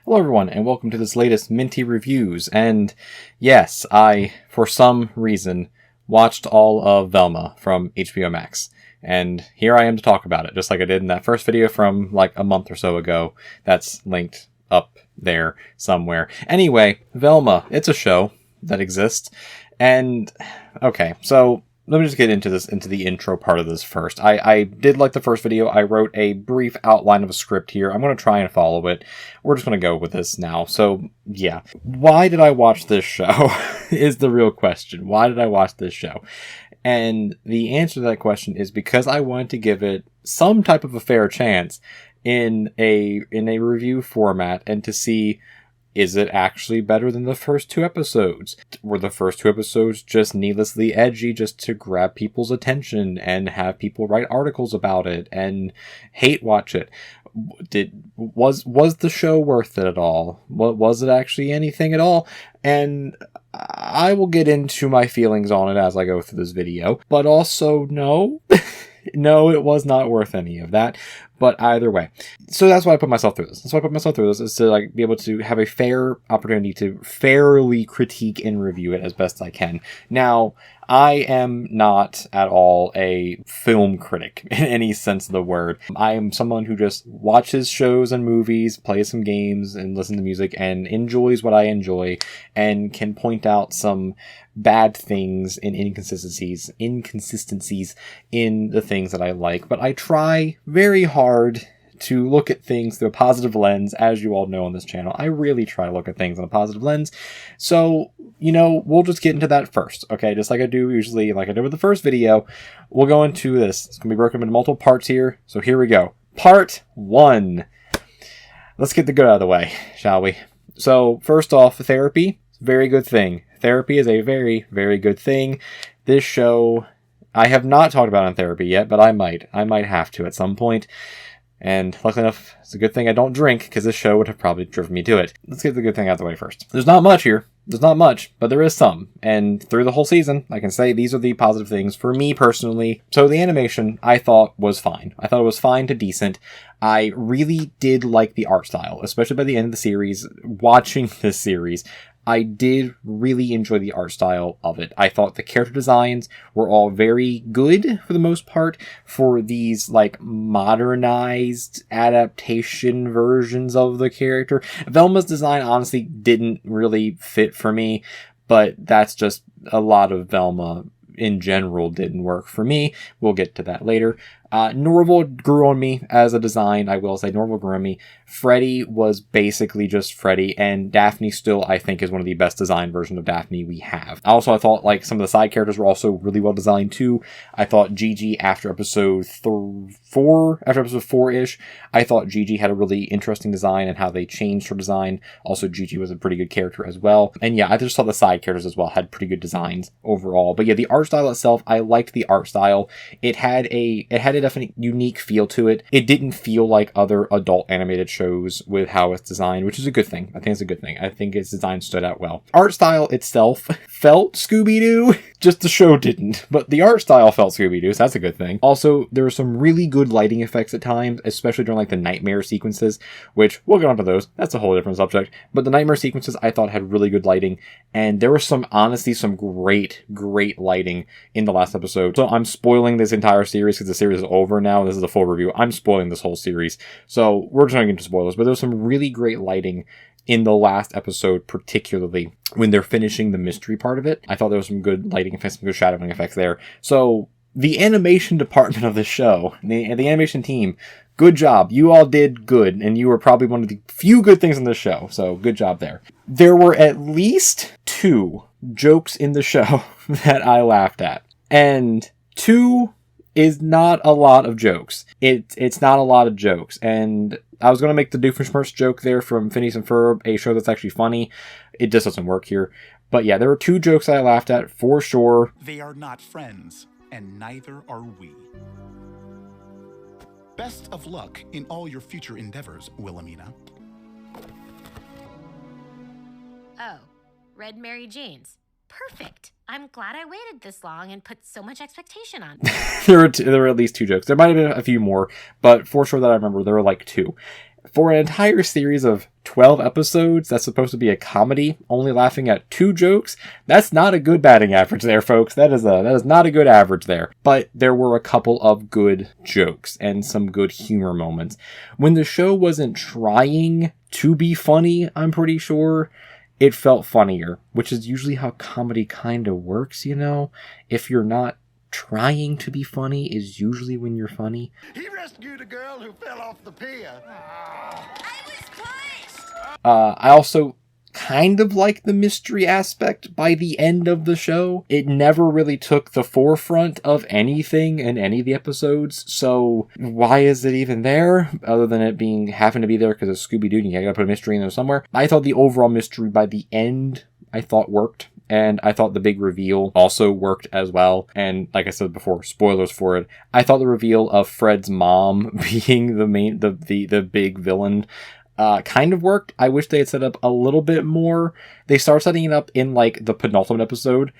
Hello everyone, and welcome to this latest Minty Reviews, and yes, I, for some reason, watched all of Velma from HBO Max, and here I am to talk about it, just like I did in that first video from like a month or so ago. That's linked up there somewhere. Anyway, Velma, it's a show that exists, and okay, so let me just get into the intro part of this first. I did like the first video. I wrote a brief outline of a script here. I'm going to try and follow it. We're just going to go with this now. So, yeah. Why did I watch this show is the real question. Why did I watch this show? And the answer to that question is because I wanted to give it some type of a fair chance in a review format and to see, is it actually better than the first two episodes? Were the first two episodes just needlessly edgy just to grab people's attention and have people write articles about it and hate watch it? Was the show worth it at all? Was it actually anything at all? And I will get into my feelings on it as I go through this video. But also, no. No, it was not worth any of that. But either way. So that's why I put myself through this. Is to like be able to have a fair opportunity to fairly critique and review it as best I can. Now, I am not at all a film critic in any sense of the word. I am someone who just watches shows and movies, plays some games, and listens to music, and enjoys what I enjoy, and can point out some bad things and inconsistencies in the things that I like. But I try very hard to look at things through a positive lens, as you all know on this channel. I really try to look at things on a positive lens. So, we'll just get into that first, okay? Just like I do usually, like I did with the first video, we'll go into this. It's going to be broken into multiple parts here, so here we go. Part 1. Let's get the good out of the way, shall we? So, first off, therapy, very good thing. Therapy is a very, very good thing. This show, I have not talked about in therapy yet, but I might have to at some point. And luckily enough, it's a good thing I don't drink, because this show would have probably driven me to it. Let's get the good thing out of the way first. There's not much here. There's not much, but there is some. And through the whole season, I can say these are the positive things for me personally. So the animation, I thought, was fine. I thought it was fine to decent. I really did like the art style, especially by the end of the series. Watching this series, I did really enjoy the art style of it. I thought the character designs were all very good for the most part for these like modernized adaptation versions of the character. Velma's design honestly didn't really fit for me, but that's just a lot of Velma in general didn't work for me. We'll get to that later. Norval grew on me as a design, I will say. Norval grew on me. Freddy was basically just Freddy, and Daphne still, I think, is one of the best designed versions of Daphne we have. Also, I thought, like, some of the side characters were also really well designed, too. I thought Gigi, after episode 4-ish, I thought Gigi had a really interesting design and how they changed her design. Also, Gigi was a pretty good character as well. And yeah, I just thought the side characters as well had pretty good designs overall. But yeah, the art style itself, I liked the art style. It had a definite unique feel to it. It didn't feel like other adult animated shows with how it's designed, which is a good thing. I think it's a good thing. I think its design stood out well. Art style itself felt Scooby-Doo, just the show didn't, but the art style felt Scooby-Doo, so that's a good thing. Also, there were some really good lighting effects at times, especially during like the nightmare sequences, which we'll get onto those. That's a whole different subject. But the nightmare sequences I thought had really good lighting, and there was some great lighting in the last episode. So I'm spoiling this entire series because the series is over now. This is a full review. I'm spoiling this whole series. So we're just going to get into spoilers, but there was some really great lighting in the last episode, particularly when they're finishing the mystery part of it. I thought there was some good lighting effects, some good shadowing effects there. So the animation department of the show, the animation team, good job. You all did good, and you were probably one of the few good things in the show. So good job there. There were at least 2 jokes in the show that I laughed at. And 2 is not a lot of jokes. It's not a lot of jokes. And I was going to make the Doofenshmirtz joke there from Phineas and Ferb, a show that's actually funny. It just doesn't work here. But yeah, there were 2 jokes I laughed at for sure. They are not friends, and neither are we. Best of luck in all your future endeavors, Wilhelmina. Oh, Red Mary Jane's. Perfect. I'm glad I waited this long and put so much expectation on it. There were at least 2 jokes. There might have been a few more, but for sure that I remember, there were like 2. For an entire series of 12 episodes that's supposed to be a comedy, only laughing at 2 jokes, that's not a good batting average there, folks. That is not a good average there. But there were a couple of good jokes and some good humor moments. When the show wasn't trying to be funny, I'm pretty sure, it felt funnier, which is usually how comedy kind of works, you know? If you're not trying to be funny is usually when you're funny. He rescued a girl who fell off the pier. I was punched! I also kind of like the mystery aspect by the end of the show. It never really took the forefront of anything in any of the episodes, so why is it even there? Other than it being having to be there because of Scooby-Doo, and you gotta put a mystery in there somewhere. I thought the overall mystery by the end, I thought worked. And I thought the big reveal also worked as well. And like I said before, spoilers for it. I thought the reveal of Fred's mom being the big villain kind of worked. I wish they had set up a little bit more. They start setting it up in like the penultimate episode.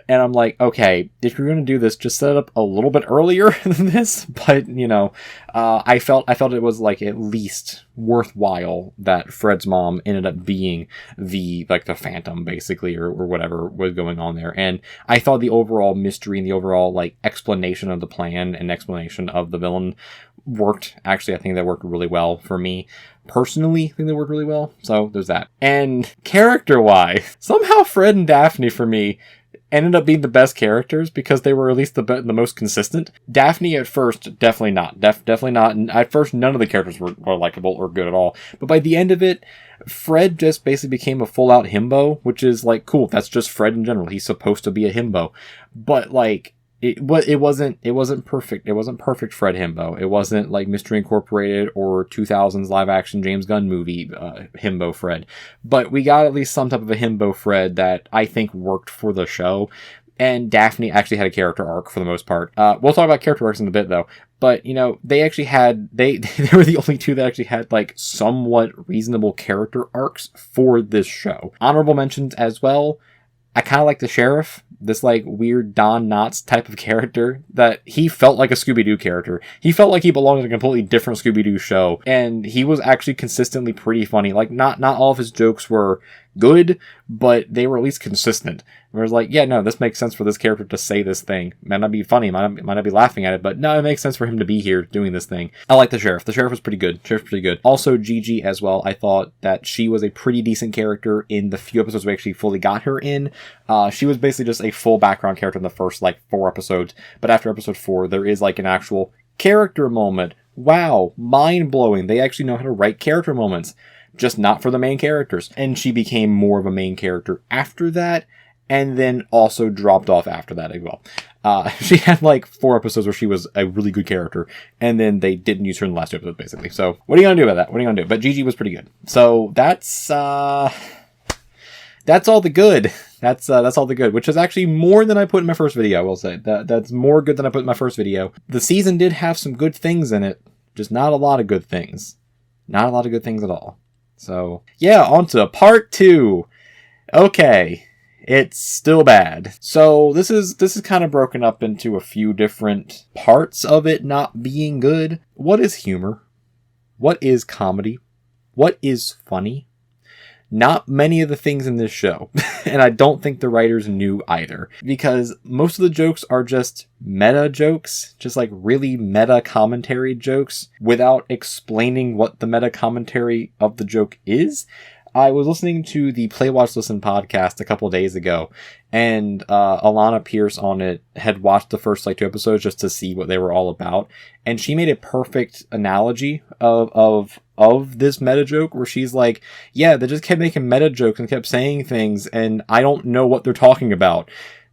And I'm like, okay, if you're going to do this, just set it up a little bit earlier than this. But, you know, I felt it was like at least worthwhile that Fred's mom ended up being the Phantom, basically, or whatever was going on there. And I thought the overall mystery and the overall like explanation of the plan and explanation of the villain worked. Actually, I think that worked really well for me. Personally, I think they worked really well. So there's that. And character-wise, somehow Fred and Daphne for me ended up being the best characters because they were at least the most consistent. Daphne at first, definitely not. Definitely not. At first, none of the characters were likable or good at all. But by the end of it, Fred just basically became a full-out himbo, which is like, cool. That's just Fred in general. He's supposed to be a himbo. But like, it wasn't perfect. It wasn't perfect Fred himbo. It wasn't like Mystery Incorporated or 2000s live action James Gunn movie himbo Fred. But we got at least some type of a himbo Fred that I think worked for the show. And Daphne actually had a character arc for the most part. We'll talk about character arcs in a bit though. But, you know, they actually had, they were the only two that actually had like somewhat reasonable character arcs for this show. Honorable mentions as well. I kind of like the sheriff. This like weird Don Knotts type of character that he felt like a Scooby-Doo character. He felt like he belonged in a completely different Scooby-Doo show. And he was actually consistently pretty funny. Like not all of his jokes were good, but they were at least consistent. Where it was like, yeah, no, this makes sense for this character to say this thing. Might not be funny, might not be laughing at it, but no, it makes sense for him to be here doing this thing. I like the sheriff. The sheriff was pretty good. Also, Gigi as well. I thought that she was a pretty decent character in the few episodes we actually fully got her in. She was basically just a full background character in the first like 4 episodes, but after episode 4, there is like an actual character moment. Wow, mind-blowing. They actually know how to write character moments. Just not for the main characters. And she became more of a main character after that, and then also dropped off after that as well. She had like 4 episodes where she was a really good character, and then they didn't use her in the last 2 episodes, basically. So, what are you gonna do about that? What are you gonna do? But Gigi was pretty good. So, that's all the good. That's all the good, which is actually more than I put in my first video, I will say. That's more good than I put in my first video. The season did have some good things in it, just not a lot of good things. Not a lot of good things at all. So, yeah, on to part 2. Okay, it's still bad. So, this is kind of broken up into a few different parts of it not being good. What is humor? What is comedy? What is funny? Not many of the things in this show. And I don't think the writers knew either. Because most of the jokes are just meta jokes. Just like really meta commentary jokes. Without explaining what the meta commentary of the joke is. I was listening to the Play Watch Listen podcast a couple days ago. And Alana Pierce on it had watched the first like 2 episodes just to see what they were all about. And she made a perfect analogy of this meta joke where she's like, yeah, they just kept making meta jokes and kept saying things and I don't know what they're talking about.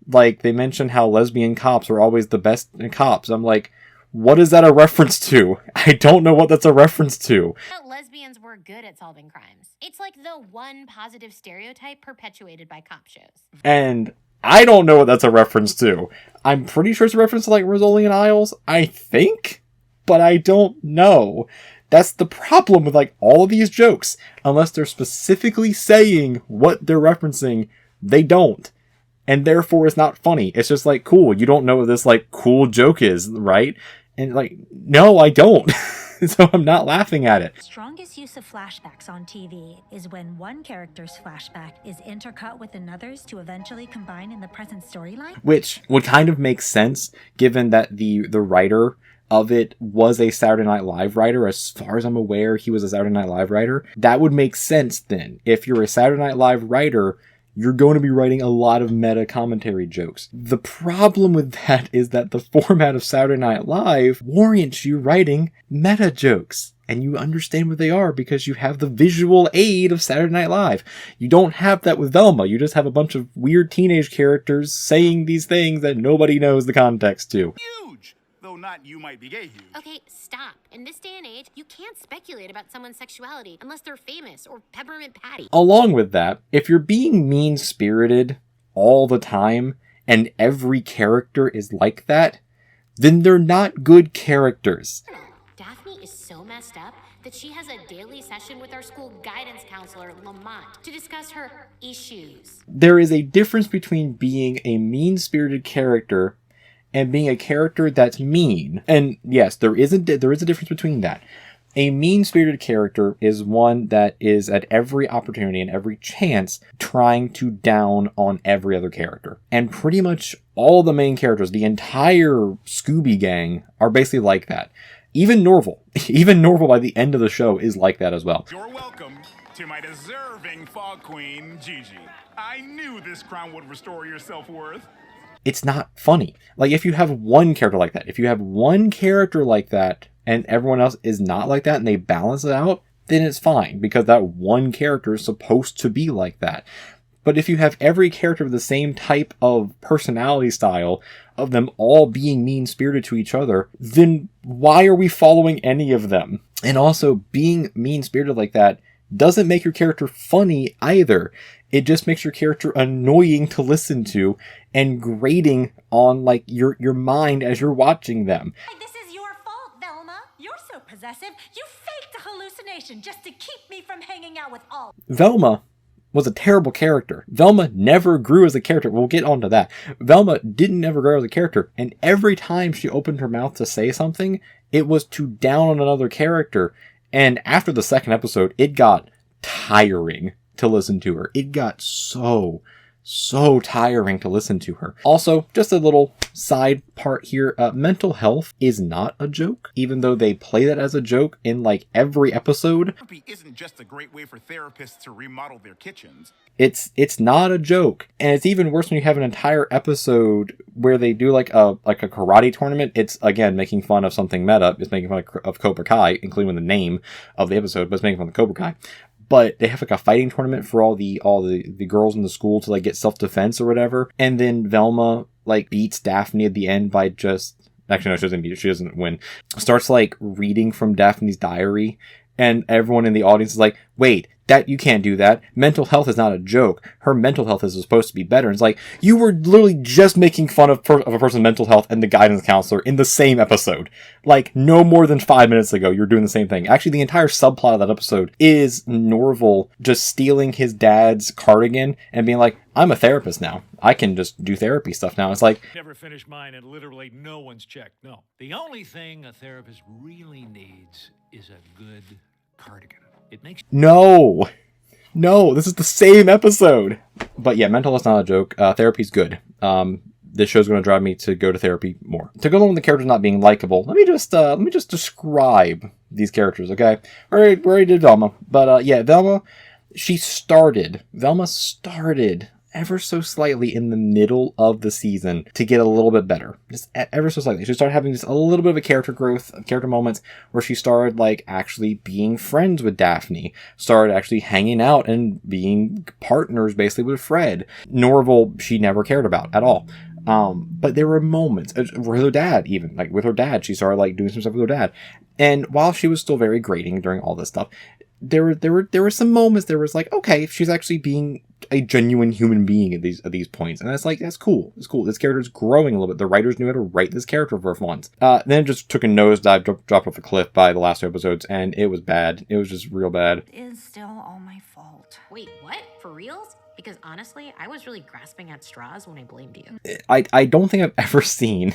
Like, they mentioned how lesbian cops are always the best cops. I'm like, what is that a reference to? I don't know what that's a reference to. Lesbians were good at solving crimes. It's like the one positive stereotype perpetuated by cop shows. And I don't know what that's a reference to. I'm pretty sure it's a reference to like Rizzoli and Isles, I think, but I don't know. That's the problem with like all of these jokes. Unless they're specifically saying what they're referencing, they don't. And therefore it's not funny. It's just like, cool, you don't know what this like cool joke is, right? And like, no, I don't. So I'm not laughing at it. Strongest use of flashbacks on TV is when one character's flashback is intercut with another's to eventually combine in the present storyline. Which would kind of make sense given that the writer of it was a Saturday Night Live writer. As far as I'm aware, he was a Saturday Night Live writer. That would make sense then. If you're a Saturday Night Live writer, you're going to be writing a lot of meta commentary jokes. The problem with that is that the format of Saturday Night Live warrants you writing meta jokes. And you understand what they are because you have the visual aid of Saturday Night Live. You don't have that with Velma. You just have a bunch of weird teenage characters saying these things that nobody knows the context to. Huge! Though not you might be gay huge. Okay, stop. In this day and age, you can't speculate about someone's sexuality unless they're famous or Peppermint Patty. Along with that, if you're being mean-spirited all the time and every character is like that, then they're not good characters. Daphne is so messed up that she has a daily session with our school guidance counselor, Lamont, to discuss her issues. There is a difference between being a mean-spirited character and being a character that's mean. And yes, there is a difference between that. A mean-spirited character is one that is at every opportunity and every chance trying to down on every other character. And pretty much all the main characters, the entire Scooby gang, are basically like that. Even Norval. Even Norval by the end of the show is like that as well. You're welcome to my deserving Fog Queen, Gigi. I knew this crown would restore your self-worth. It's not funny. Like, if you have one character like that, and everyone else is not like that and they balance it out, then it's fine because that one character is supposed to be like that. But if you have every character with the same type of personality style of them all being mean-spirited to each other, then why are we following any of them? And also, being mean-spirited like that doesn't make your character funny either. It just makes your character annoying to listen to and grating on like your mind as you're watching them. This is your fault, Velma. You're so possessive. You faked a hallucination just to keep me from hanging out with all. Velma was a terrible character. Velma never grew as a character. We'll get onto that. Velma didn't never grow as a character, and every time she opened her mouth to say something, it was to down on another character. And after the second episode, it got tiring to listen to her. It got so tiring to listen to her. Also, just a little side part here. Mental health is not a joke, even though they play that as a joke in like every episode. Therapy isn't just a great way for therapists to remodel their kitchens. It's not a joke. And it's even worse when you have an entire episode where they do like a karate tournament. It's, again, making fun of something meta. It's making fun of Cobra Kai, including the name of the episode, but it's making fun of Cobra Kai. But they have like a fighting tournament for all the girls in the school to like get self-defense or whatever. And then Velma like beats Daphne at the end by just... Actually, no, she doesn't beat her. She doesn't win. Starts like reading from Daphne's diary. And everyone in the audience is like, wait, that you can't do that. Mental health is not a joke. Her mental health is supposed to be better. And it's like, you were literally just making fun of a person's mental health and the guidance counselor in the same episode. Like, no more than 5 minutes ago, you're doing the same thing. Actually, the entire subplot of that episode is Norval just stealing his dad's cardigan and being like, I'm a therapist now. I can just do therapy stuff now. It's like... Never finished mine and literally no one's checked. No. The only thing a therapist really needs is a good cardigan. It makes... No, this is the same episode. But yeah, mental health's not a joke. Therapy's good. This show's going to drive me to go to therapy more. To go along with the characters not being likable, let me just describe these characters, okay? We already did Velma. But yeah, Velma started ever so slightly in the middle of the season to get a little bit better. Just ever so slightly. She started having just a little bit of a character growth, character moments where she started like actually being friends with Daphne, started actually hanging out and being partners basically with Fred. Norval, she never cared about at all. But there were moments with her dad, even like with her dad, she started like doing some stuff with her dad. And while she was still very grating during all this stuff, there were some moments there was like, okay, she's actually being a genuine human being at these points. And that's like, that's cool. It's cool. This character's growing a little bit. The writers knew how to write this character for once. Then it just took a nosedive, dropped off a cliff by the last two episodes, and it was bad. It was just real bad. It is still all my fault. Wait, what? For reals? Because honestly, I was really grasping at straws when I blamed you. I don't think I've ever seen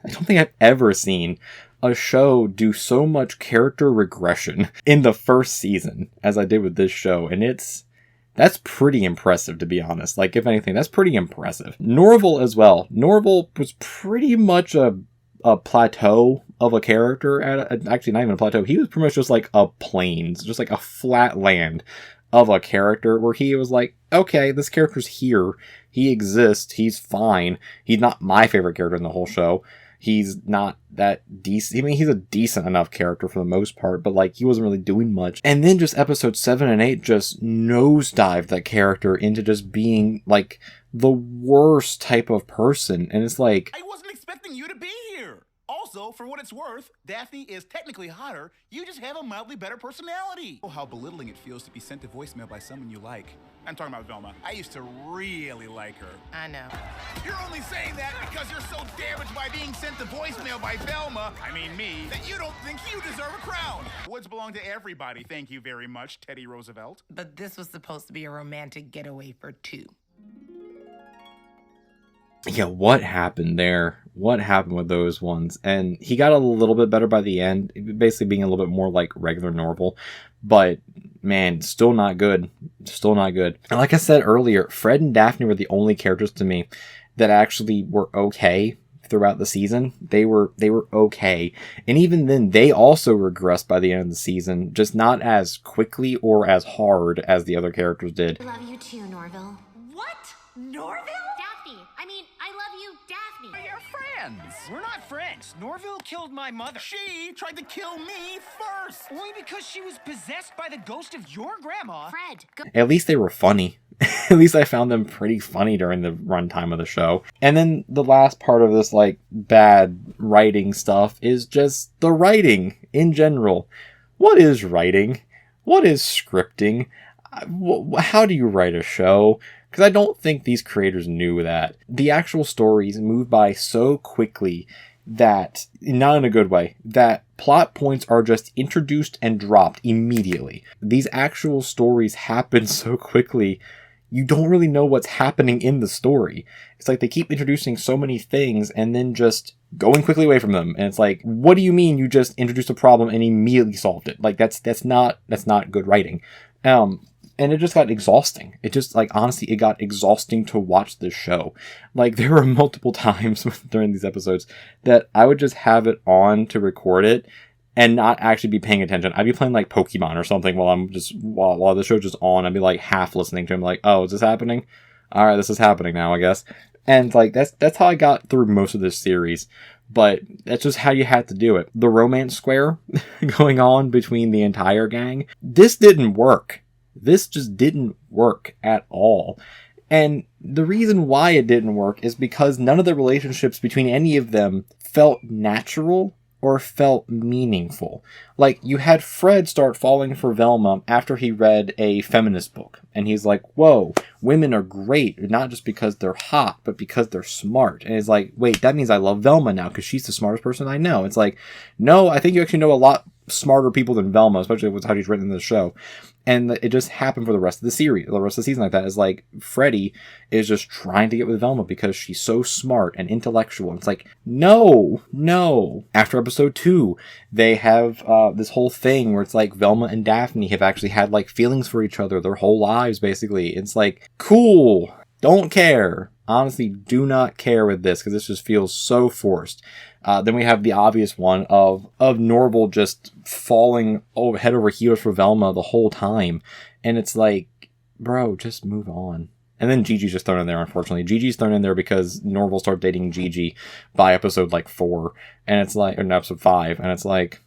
don't think I've ever seen a show do so much character regression in the first season as I did with this show. And that's pretty impressive, to be honest. Like, if anything, that's pretty impressive. Norval as well. Norval was pretty much a plateau of a character. Actually, not even a plateau. He was pretty much just like a plains, just like a flat land of a character where he was like, okay, this character's here. He exists. He's fine. He's not my favorite character in the whole show. He's not that decent. I mean, he's a decent enough character for the most part, but like, he wasn't really doing much. And then just episodes 7 and 8 just nosedived that character into just being like the worst type of person. And it's like, I wasn't expecting you to be here. Also, for what it's worth, Daphne is technically hotter. You just have a mildly better personality. Oh, how belittling it feels to be sent to voicemail by someone you like. I'm talking about Velma. I used to really like her. I know. You're only saying that because you're so damaged by being sent to voicemail by Velma, I mean me, that you don't think you deserve a crown. Woods belong to everybody. Thank you very much, Teddy Roosevelt. But this was supposed to be a romantic getaway for two. yeah, what happened there? What happened with those ones? And he got a little bit better by the end, basically being a little bit more like regular Norval. But man, still not good. Still not good. And like I said earlier, Fred and Daphne were the only characters to me that actually were okay throughout the season. They were okay. And even then, they also regressed by the end of the season, just not as quickly or as hard as the other characters did. I love you too, Norville. What? Norville? Daphne! I mean, I love you, Daphne! You're friends. We're not friends. Norville killed my mother. She tried to kill me first. Only because she was possessed by the ghost of your grandma. Fred, go. At least they were funny. At least I found them pretty funny during the runtime of the show. And then the last part of this, like, bad writing stuff is just the writing in general. What is writing? What is scripting? How do you write a show? Because I don't think these creators knew that. The actual stories move by so quickly that, not in a good way, that plot points are just introduced and dropped immediately. These actual stories happen so quickly, you don't really know what's happening in the story. It's like they keep introducing so many things and then just going quickly away from them. And it's like, what do you mean you just introduced a problem and immediately solved it? Like, that's not good writing. And it just got exhausting. It just, like, honestly, it got exhausting to watch this show. Like, there were multiple times during these episodes that I would just have it on to record it and not actually be paying attention. I'd be playing, like, Pokemon or something while the show's just on. I'd be, like, half listening to him, like, oh, is this happening? All right, this is happening now, I guess. And, like, that's how I got through most of this series. But that's just how you had to do it. The romance square going on between the entire gang, this didn't work. This just didn't work at all. And the reason why it didn't work is because none of the relationships between any of them felt natural or felt meaningful. Like, you had Fred start falling for Velma after he read a feminist book. And he's like, whoa, women are great, not just because they're hot, but because they're smart. And it's like, wait, that means I love Velma now because she's the smartest person I know. It's like, no, I think you actually know a lot smarter people than Velma, especially with how she's written in the show. And it just happened for the rest of the series, the rest of the season like that. Is like, Freddy is just trying to get with Velma because she's so smart and intellectual. And it's like, no. After episode 2, they have this whole thing where it's like Velma and Daphne have actually had like feelings for each other their whole lives, basically. It's like, cool. Don't care. Honestly, do not care with this because this just feels so forced. Then we have the obvious one of Norval just falling head over heels for Velma the whole time. And it's like, bro, just move on. And then Gigi's just thrown in there, unfortunately. Gigi's thrown in there because Norval started dating Gigi by episode like 4. And it's like, or no, episode 5. And it's like,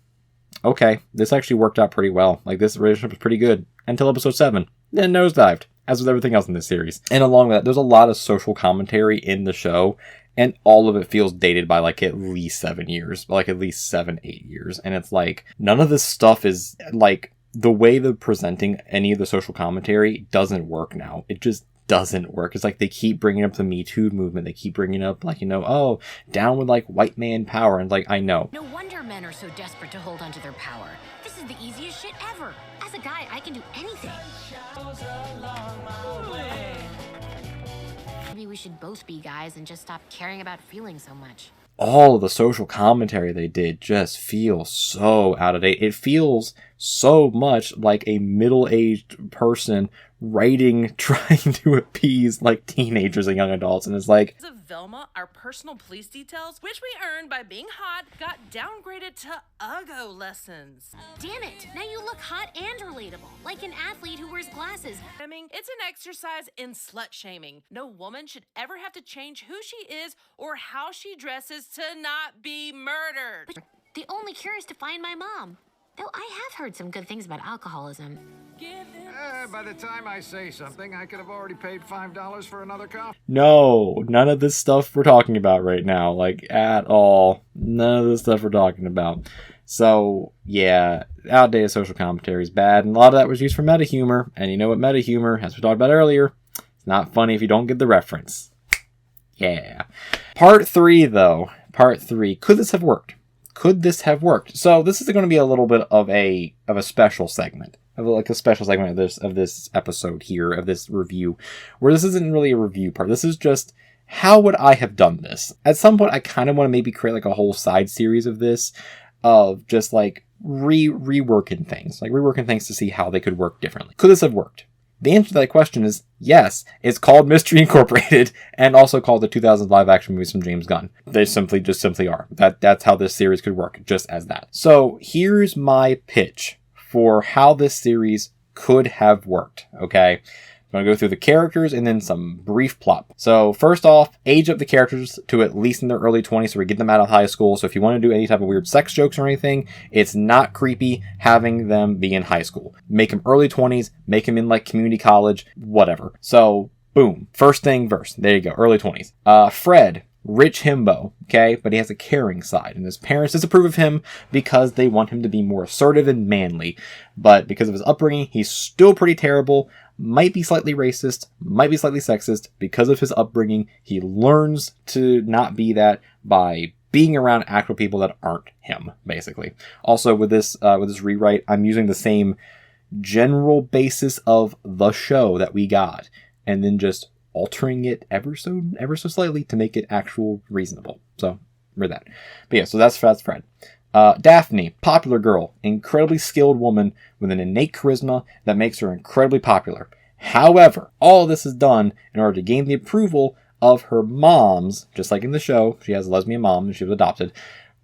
okay, this actually worked out pretty well. Like, this relationship was pretty good until episode 7. Then nosedived, as with everything else in this series. And along with that, there's a lot of social commentary in the show. And all of it feels dated by like at least 7 years, like at least 7-8 years. And it's like, none of this stuff is like, the way they're presenting any of the social commentary doesn't work now. It just doesn't work. It's like they keep bringing up the Me Too movement. They keep bringing up like, oh, down with like white man power. And like, I know. No wonder men are so desperate to hold onto their power. This is the easiest shit ever. As a guy, I can do anything. Maybe we should both be guys and just stop caring about feeling so much. all of the social commentary they did just feels so out of date. It feels so much like a middle-aged person writing, trying to appease like teenagers and young adults, and it's like, of Velma, our personal police details, which we earned by being hot, got downgraded to Uggo lessons. Damn it! Now you look hot and relatable, like an athlete who wears glasses. I mean, it's an exercise in slut shaming. No woman should ever have to change who she is or how she dresses to not be murdered. But the only cure is to find my mom. Though I have heard some good things about alcoholism. By the time I say something, I could have already paid $5 for another coffee. no, none of this stuff we're talking about right now, like, at all. None of this stuff we're talking about. So, yeah, outdated social commentary is bad, and a lot of that was used for meta humor, and you know what meta humor, as we talked about earlier, it's not funny if you don't get the reference. Yeah. Part 3, though. Part 3. Could this have worked? Could this have worked? So this is going to be a little bit of a special segment, of a special segment of this episode here, of this review, where this isn't really a review part. This is just, how would I have done this? At some point, I kind of want to maybe create like a whole side series of this, of just like reworking things to see how they could work differently. Could this have worked? The answer to that question is yes. It's called Mystery Incorporated, and also called the 2000 live action movies from James Gunn. They simply are. That's how this series could work, just as that. So here's my pitch for how this series could have worked, okay? I'm going to go through the characters and then some brief plot. So first off, age up the characters to at least in their early 20s, so we get them out of high school. So if you want to do any type of weird sex jokes or anything, it's not creepy having them be in high school. Make them early 20s, make them in like community college, whatever. So boom, first thing first. There you go, early 20s. Fred, rich himbo, okay? But he has a caring side, and his parents disapprove of him because they want him to be more assertive and manly. But because of his upbringing, he's still pretty terrible. Might be slightly racist, might be slightly sexist. Because of his upbringing, he learns to not be that by being around actual people that aren't him, basically. Also, with this rewrite, I'm using the same general basis of the show that we got, and then just altering it ever so slightly to make it actual reasonable. So, read that. But yeah, so that's Fred. Daphne, popular girl, incredibly skilled woman with an innate charisma that makes her incredibly popular. However, all of this is done in order to gain the approval of her moms, just like in the show. She has a lesbian mom and she was adopted,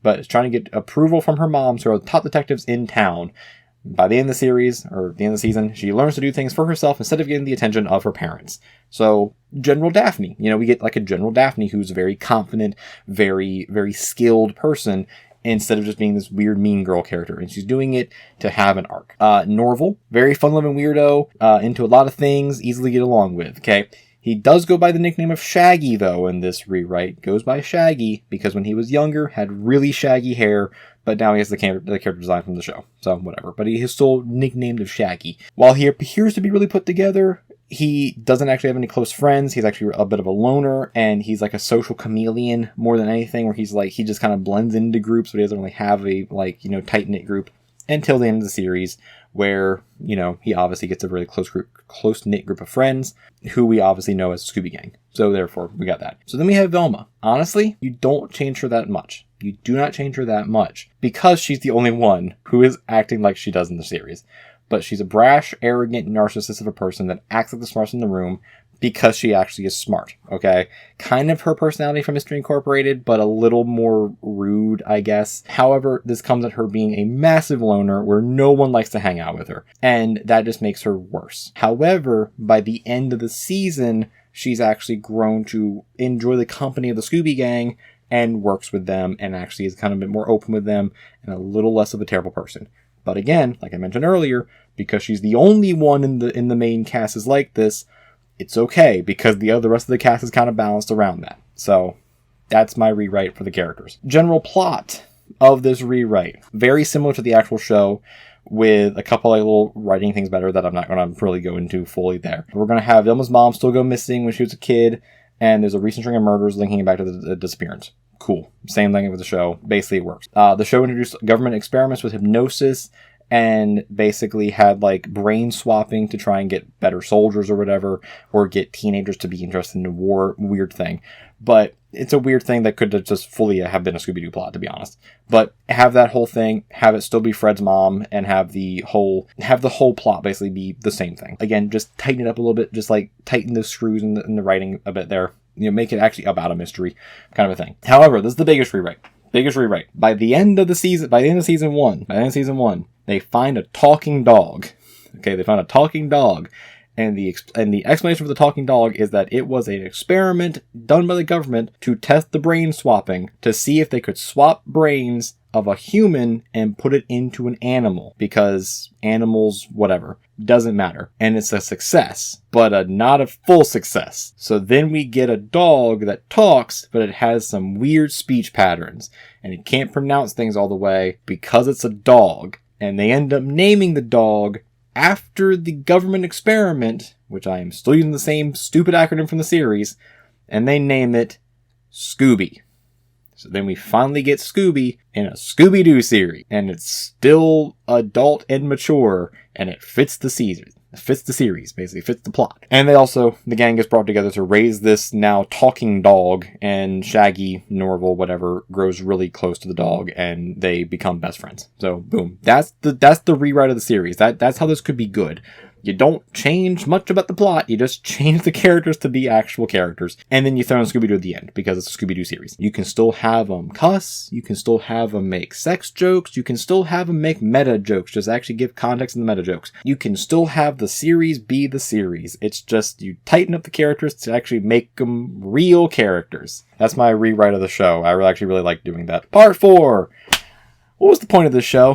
but is trying to get approval from her moms, who are the top detectives in town. By the end of the series, or the end of the season, she learns to do things for herself instead of getting the attention of her parents. So, General Daphne. We get like a General Daphne who's a very confident, very, very skilled person, instead of just being this weird mean girl character. And she's doing it to have an arc. Norval, very fun-loving weirdo, into a lot of things, easily get along with, okay? He does go by the nickname of Shaggy, though, in this rewrite. Goes by Shaggy because when he was younger, had really shaggy hair, but now he has the character design from the show. So, whatever. But he is still nicknamed of Shaggy. While he appears to be really put together, he doesn't actually have any close friends. He's actually a bit of a loner, and he's like a social chameleon more than anything, where he's like, he just kind of blends into groups, but he doesn't really have a, tight-knit group until the end of the series, where, he obviously gets a really close-knit group of friends, who we obviously know as Scooby Gang. So therefore, we got that. So then we have Velma. Honestly, you don't change her that much. You do not change her that much, because she's the only one who is acting like she does in the series. But she's a brash, arrogant, narcissist of a person that acts like the smartest in the room because she actually is smart, okay? Kind of her personality from Mystery Incorporated, but a little more rude, I guess. However, this comes at her being a massive loner where no one likes to hang out with her, and that just makes her worse. However, by the end of the season, she's actually grown to enjoy the company of the Scooby Gang and works with them, and actually is kind of a bit more open with them and a little less of a terrible person. But again, like I mentioned earlier, because she's the only one in the main cast is like this, it's okay, because the rest of the cast is kind of balanced around that. So that's my rewrite for the characters. General plot of this rewrite, very similar to the actual show, with a couple of little writing things better that I'm not going to really go into fully there. We're going to have Velma's mom still go missing when she was a kid, and there's a recent string of murders linking it back to the disappearance. Cool. Same thing with the show. Basically, it works. The show introduced government experiments with hypnosis and basically had like brain swapping to try and get better soldiers or whatever, or get teenagers to be interested in the war. Weird thing. But it's a weird thing that could have just fully have been a Scooby-Doo plot, to be honest. But have that whole thing, have it still be Fred's mom, and have the whole plot basically be the same thing. Again, just tighten it up a little bit, just like tighten the screws in the writing a bit there. Make it actually about a mystery kind of a thing. However, this is the biggest rewrite. By the end of season one, they find a talking dog. Okay, they found a talking dog. And the explanation for the talking dog is that it was an experiment done by the government to test the brain swapping to see if they could swap brains of a human and put it into an animal, because animals, whatever, doesn't matter. And it's a success, but not a full success. So then we get a dog that talks, but it has some weird speech patterns, and it can't pronounce things all the way because it's a dog. And they end up naming the dog after the government experiment, which I am still using the same stupid acronym from the series, and they name it Scooby. So then we finally get Scooby in a Scooby-Doo series, and it's still adult and mature, and it fits the series. It fits the series, basically fits the plot. And the gang gets brought together to raise this now talking dog, and Shaggy, Norval, whatever, grows really close to the dog, and they become best friends. So boom, that's the rewrite of the series. That's how this could be good. You don't change much about the plot, you just change the characters to be actual characters, and then you throw in Scooby-Doo at the end, because it's a Scooby-Doo series. You can still have them cuss, you can still have them make sex jokes, you can still have them make meta jokes, just actually give context in the meta jokes. You can still have the series be the series. It's just you tighten up the characters to actually make them real characters. That's my rewrite of the show. I actually really like doing that. Part 4! What was the point of this show?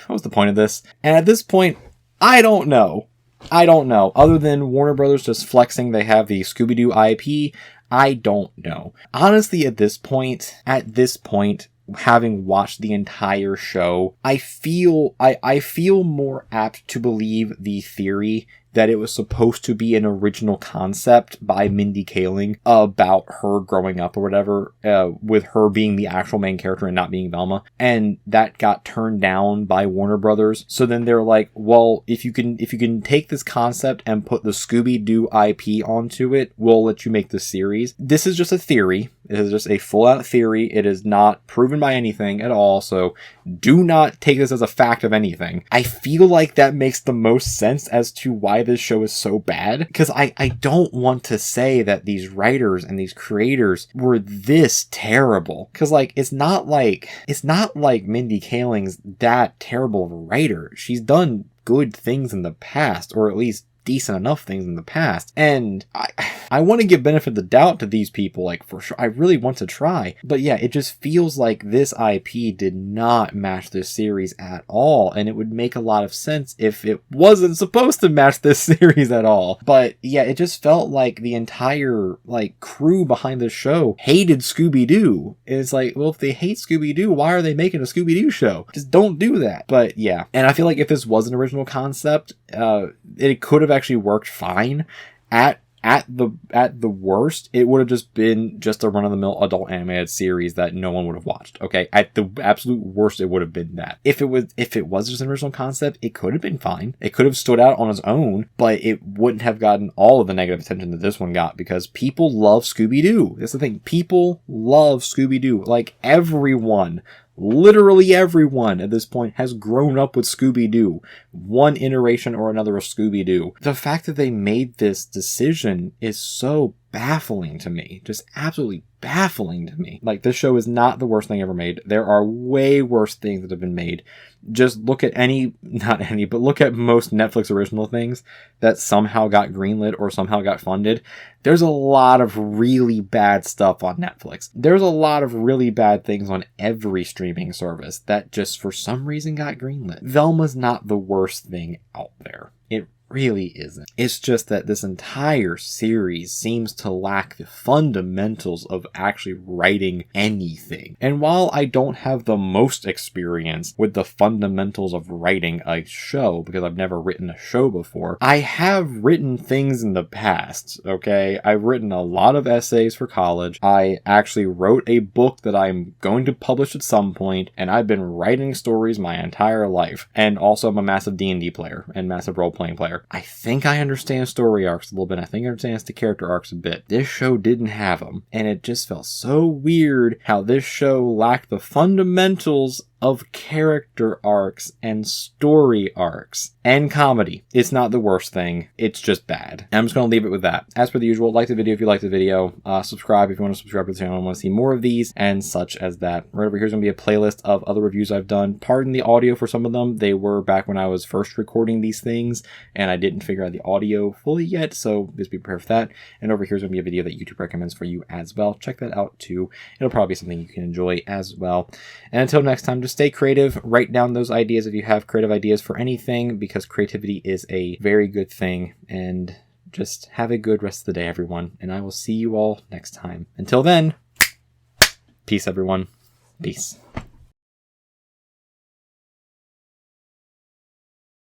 What was the point of this? And at this point, I don't know. Other than Warner Brothers just flexing they have the Scooby-Doo IP, I don't know. Honestly, at this point, having watched the entire show, I feel more apt to believe the theory that it was supposed to be an original concept by Mindy Kaling about her growing up or whatever, with her being the actual main character and not being Velma, and that got turned down by Warner Brothers. So then they're like, well, if you can take this concept and put the Scooby-Doo IP onto it, we'll let you make the series. This is just a theory. It is just a full-out theory. It is not proven by anything at all, so do not take this as a fact of anything. I feel like that makes the most sense as to why this show is so bad, because I don't want to say that these writers and these creators were this terrible, because it's not like Mindy Kaling's that terrible of a writer. She's done good things in the past, or at least decent enough things in the past, and I want to give benefit of the doubt to these people, for sure. I really want to try, but yeah, it just feels like this IP did not match this series at all, and it would make a lot of sense if it wasn't supposed to match this series at all. But yeah, it just felt like the entire crew behind the show hated Scooby-Doo. It's well, if they hate Scooby-Doo, why are they making a Scooby-Doo show? Just don't do that. But yeah, and I feel like if this was an original concept, it could have actually worked fine. At the worst, it would have just been just a run-of-the-mill adult animated series that no one would have watched. Okay, at the absolute worst, it would have been that. If it was just an original concept, it could have been fine. It could have stood out on its own, but it wouldn't have gotten all of the negative attention that this one got, because people love Scooby-Doo. That's the thing. People love Scooby-Doo. Everyone. Literally everyone at this point has grown up with Scooby-Doo. One iteration or another of Scooby-Doo. The fact that they made this decision is so baffling to me. Just absolutely baffling to me. This show is not the worst thing ever made. There are way worse things that have been made. Just look at look at most Netflix original things that somehow got greenlit or somehow got funded. There's a lot of really bad stuff on Netflix. There's a lot of really bad things on every streaming service that just for some reason got greenlit. Velma's not the worst thing out there. It really isn't. It's just that this entire series seems to lack the fundamentals of actually writing anything. And while I don't have the most experience with the fundamentals of writing a show, because I've never written a show before, I have written things in the past, okay? I've written a lot of essays for college. I actually wrote a book that I'm going to publish at some point, and I've been writing stories my entire life. And also I'm a massive D&D player and massive role-playing player. I think I understand story arcs a little bit. I think I understand the character arcs a bit. This show didn't have them, and it just felt so weird how this show lacked the fundamentals of character arcs and story arcs and comedy. It's not the worst thing. It's just bad. And I'm just going to leave it with that. As per the usual, like the video if you like the video. Subscribe if you want to subscribe to the channel and want to see more of these and such as that. Right over here is going to be a playlist of other reviews I've done. Pardon the audio for some of them. They were back when I was first recording these things and I didn't figure out the audio fully yet, so just be prepared for that. And over here is going to be a video that YouTube recommends for you as well. Check that out too. It'll probably be something you can enjoy as well. And until next time, just stay creative. Write down those ideas if you have creative ideas for anything, because creativity is a very good thing. And just have a good rest of the day, everyone. And I will see you all next time. Until then, peace, everyone. Peace.